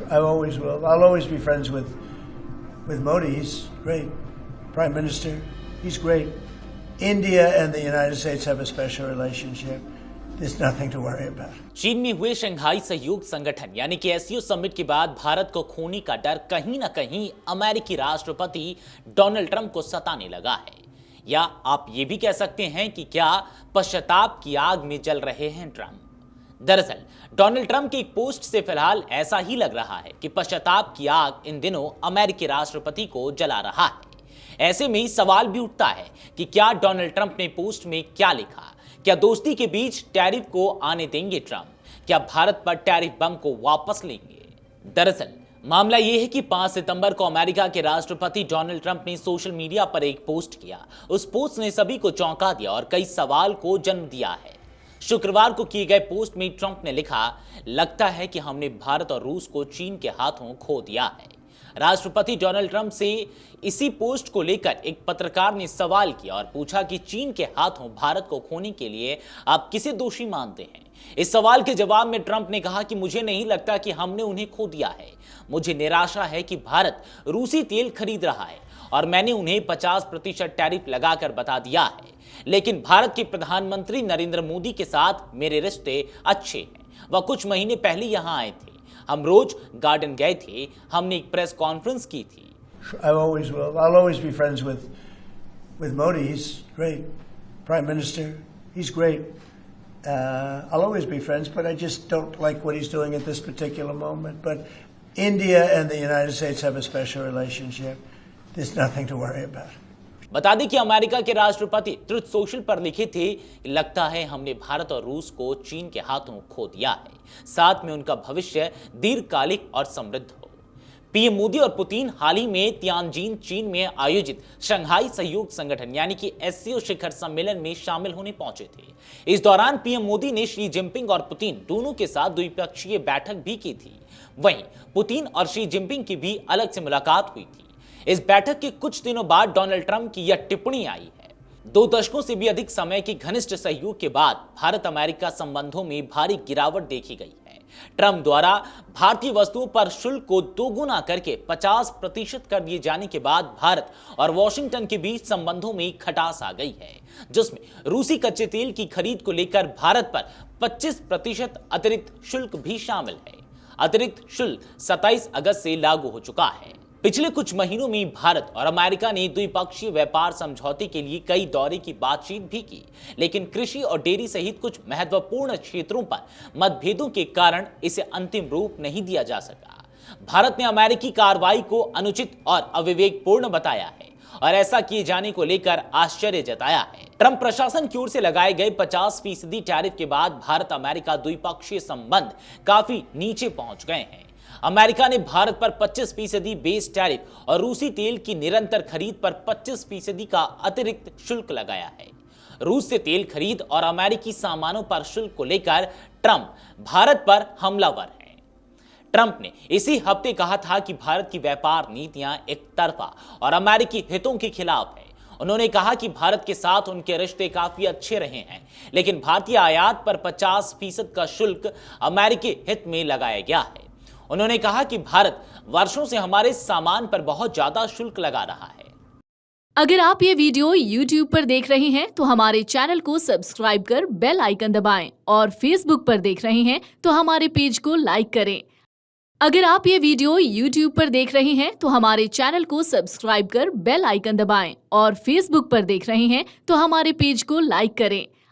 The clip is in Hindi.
I always will. I'll always be friends with Modi. He's great. Prime Minister. He's great. India and the United States have a special relationship. There's nothing to worry about. चीन में हुए शंघाई सहयोग संगठन यानी कि एससीओ समिट के बाद भारत को खोने का डर कहीं ना कहीं अमेरिकी राष्ट्रपति डोनाल्ड ट्रंप को सताने लगा है, या आप ये भी कह सकते हैं कि क्या पश्चाताप की आग में जल रहे हैं ट्रंप। दरअसल डोनाल्ड ट्रंप की एक पोस्ट से फिलहाल ऐसा ही लग रहा है कि पश्चाताप की आग इन दिनों अमेरिकी राष्ट्रपति को जला रहा है। ऐसे में सवाल भी उठता है कि क्या डोनाल्ड ट्रंप ने पोस्ट में क्या लिखा, क्या दोस्ती के बीच टैरिफ को आने देंगे ट्रंप, क्या भारत पर टैरिफ बम को वापस लेंगे। दरअसल मामला यह है कि 5 सितंबर को अमेरिका के राष्ट्रपति डोनाल्ड ट्रंप ने सोशल मीडिया पर एक पोस्ट किया। उस पोस्ट ने सभी को चौंका दिया और कई सवाल को जन्म दिया है। शुक्रवार को किए गए पोस्ट में ट्रंप ने लिखा, लगता है कि हमने भारत और रूस को चीन के हाथों खो दिया है। राष्ट्रपति डोनाल्ड ट्रंप से इसी पोस्ट को लेकर एक पत्रकार ने सवाल किया और पूछा कि चीन के हाथों भारत को खोने के लिए आप किसे दोषी मानते हैं। इस सवाल के जवाब में ट्रंप ने कहा कि मुझे नहीं लगता कि हमने उन्हें खो दिया है। मुझे निराशा है कि भारत रूसी तेल खरीद रहा है और मैंने उन्हें 50% टैरिफ लगाकर बता दिया है, लेकिन भारत के प्रधानमंत्री नरेंद्र मोदी के साथ मेरे रिश्ते अच्छे हैं। वह कुछ महीने पहले यहां आए थे, हम रोज गार्डन गए थे, हमने एक प्रेस कॉन्फ्रेंस की थी। I always will. I'll always be friends with Modi. He's great. Prime Minister. He's great. I'll always be friends, but I just don't like what he's doing at this particular moment. But India and the United States have a special relationship. There's nothing to worry about. बता दें कि अमेरिका के राष्ट्रपति ट्रुथ सोशल पर लिखे थे, लगता है हमने भारत और रूस को चीन के हाथों खो दिया है, साथ में उनका भविष्य दीर्घकालिक और समृद्ध हो। पीएम मोदी और पुतिन हाल ही में तियानजिन चीन में आयोजित शंघाई सहयोग संगठन यानी कि एससीओ शिखर सम्मेलन में शामिल होने पहुंचे थे। इस दौरान पीएम मोदी ने शी जिनपिंग और पुतिन दोनों के साथ द्विपक्षीय बैठक भी की थी। वहीं पुतिन और शी जिनपिंग की भी अलग से मुलाकात हुई थी। इस बैठक के कुछ दिनों बाद डोनाल्ड ट्रंप की यह टिप्पणी आई है। 2 दशकों से भी अधिक समय के घनिष्ठ सहयोग के बाद भारत अमेरिका संबंधों में भारी गिरावट देखी गई है। ट्रंप द्वारा भारतीय वस्तुओं पर शुल्क को दोगुना करके 50% कर दिए जाने के बाद भारत और वॉशिंगटन के बीच संबंधों में खटास आ गई है, जिसमें रूसी कच्चे तेल की खरीद को लेकर भारत पर 25% अतिरिक्त शुल्क भी शामिल है। अतिरिक्त शुल्क 27 अगस्त से लागू हो चुका है। पिछले कुछ महीनों में भारत और अमेरिका ने द्विपक्षीय व्यापार समझौते के लिए कई दौरे की बातचीत भी की, लेकिन कृषि और डेयरी सहित कुछ महत्वपूर्ण क्षेत्रों पर मतभेदों के कारण इसे अंतिम रूप नहीं दिया जा सका। भारत ने अमेरिकी कार्रवाई को अनुचित और अविवेकपूर्ण बताया है और ऐसा किए जाने को लेकर आश्चर्य जताया है। ट्रंप प्रशासन की ओर से लगाए गए 50% टैरिफ के बाद भारत अमेरिका द्विपक्षीय संबंध काफी नीचे पहुंच गए हैं। अमेरिका ने भारत पर 25% बेस टैरिफ और रूसी तेल की निरंतर खरीद पर 25% का अतिरिक्त शुल्क लगाया है। रूस से तेल खरीद और अमेरिकी सामानों पर शुल्क को लेकर ट्रंप भारत पर हमलावर हैं। ट्रंप ने इसी हफ्ते कहा था कि भारत की व्यापार नीतियां एक तरफा और अमेरिकी हितों के खिलाफ है। उन्होंने कहा कि भारत के साथ उनके रिश्ते काफी अच्छे रहे हैं, लेकिन भारतीय आयात पर 50% का शुल्क अमेरिकी हित में लगाया गया है। उन्होंने कहा कि भारत वर्षों से हमारे सामान पर बहुत ज्यादा शुल्क लगा रहा है। अगर आप ये वीडियो YouTube पर देख रहे हैं तो हमारे चैनल को सब्सक्राइब कर बेल आइकन दबाएं और Facebook पर देख रहे हैं तो हमारे पेज को लाइक करें। अगर आप ये वीडियो YouTube पर देख रहे हैं तो हमारे चैनल को सब्सक्राइब कर बेल आइकन दबाएं और Facebook पर देख रहे हैं तो हमारे पेज को लाइक करें।